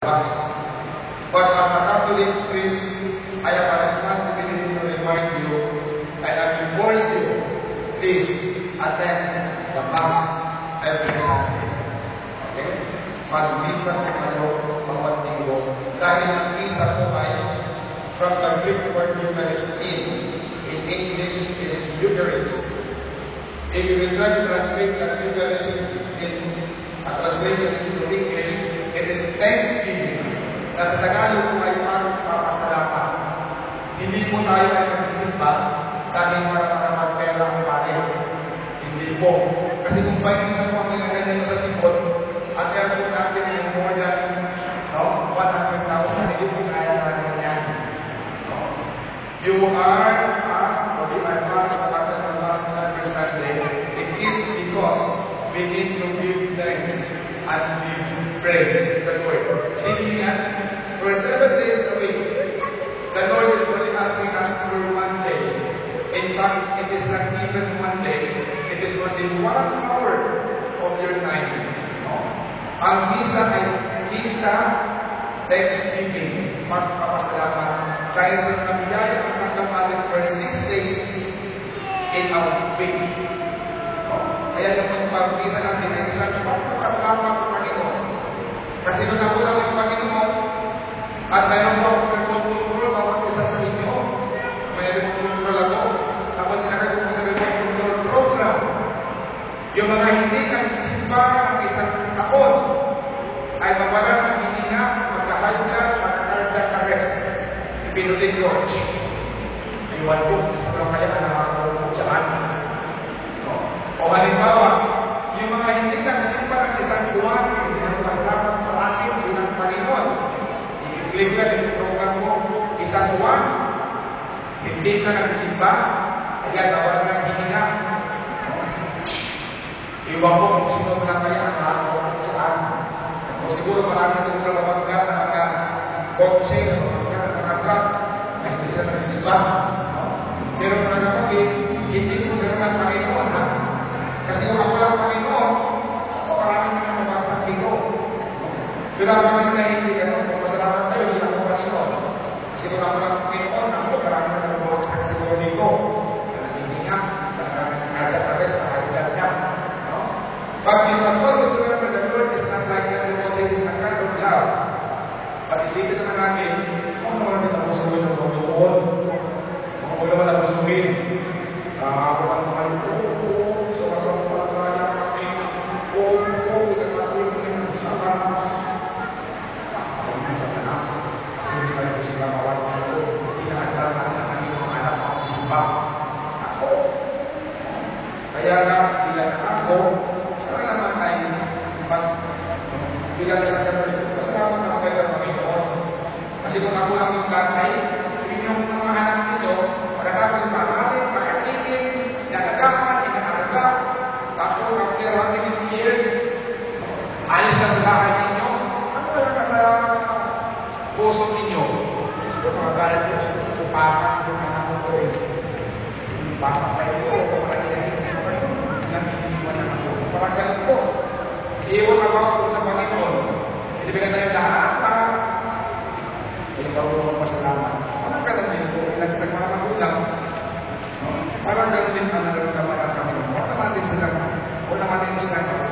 But as a Catholic priest, I have a responsibility to remind you and I will force you, please attend the Mass every Sunday. Okay? Mag-misa po kayo bawat linggo. Dahil ang misa po ay from the Greek word Eucharistin. In English is Eucharist. If you will try to translate that Eucharist in a translation into English, it is thanksgiving. Na sa Tagalog po ay parang papasalamat. Hindi po tayo ay nagsisimba dahil para magpera ang pare. Hindi po. Kasi kung pakinggan mo ang nilagay nyo sa sipon, at meron po natin yung more than 100,000, hindi po kaya natin yan. You are asked, or you are asked to attend the Mass every Sunday. It is because we need to give thanks and give praise to the Lord. See, for 7 days a week, the Lord is only asking us for 1 day. In fact, it is not even 1 day. It is only 1 hour of your time. Ang misa ay misa thanksgiving, magpapasalamat. Dahil sa nabiyaya ang nagkamalit for 6 days in a week. Kaya yung pag-misa natin ay isang magpapasalamat sa Panginoon. Kasi nung ako lang yung Panginoon, at mayroon po akong remote control, bawat isa sa inyo, may remote control ako, tapos sinakay ko sa remote control program. Yung mga hindi nagsimba ng isang taon, ay mawala ng hininga, magkahayugan, magkakardiak arrest. Ipinutin ko, iwan ko, sa mga kaya nakakaroon ko dyan. O halimbawa, yung mga hindi nagsimba ng isang buwan, hindi nagpasalamat sa akin bilang Panginoon, i-claim ka yung program mo, isang buwan, hindi na nagsimba, ayan, nawala ng hininga. Iwan ko kung sino na kaya ang nakakaroon dyan. O siguro marami siguro mabangga na mga kotse, mga truck, na hindi sila nagsimba. Pero mga kapatid, hindi ko gano'n ang Panginoon, ha? Kasi kung ako lang Panginoon, ako maraming mga mabasang dito. Pero ang Panginoon na hindi gano'n, kung masalamat tayo, hindi ako Panginoon. Kasi kung ako lang Panginoon, ako maraming mga mabasang siguro dito. Hindi nga, maraming nagkakares na kailan niya. But we must always remember the Lord is not like that because it is a kind of love. But isipin naman natin, kung naman natin ang gusto ng Panginoon, kung naman ang gusto ako ang mga ito, sumasama pa lang kaya kami, nagkakaroon ng sa panas. Ako naman sa panas, kasi hindi kayo sila mawala ito, inahandal natin ang kanyang mga anak ang simba. Ako. Kaya nga, bilang ako, sana naman ay bilang sa Katoliko, pasalamat naman kayo sa Panginoon. Kasi kung ako lang yung tatay, sabihin niyo sa mga anak ninyo, pagkatapos yung makalit, makakilig, inagagahan, inaharga, tapos after how many years, alis na sa bahay ninyo, ano wala ka sa puso ninyo? Gusto mga galit nyo, gusto parang yung mga ako ko eh. Baka pa ito, kung makikinig nyo kayo, naniniwan naman ko. Parang ganun po. Iwan about sa Panginoon. Ibigay tayo lahat, ha? Ay, bago magpasalamat. Parang ganun din po. Ilang sa mga magulang. Parang ganun din ang nararamdaman ng Panginoon. Huwag naman din sila. Huwag naman din sila kapag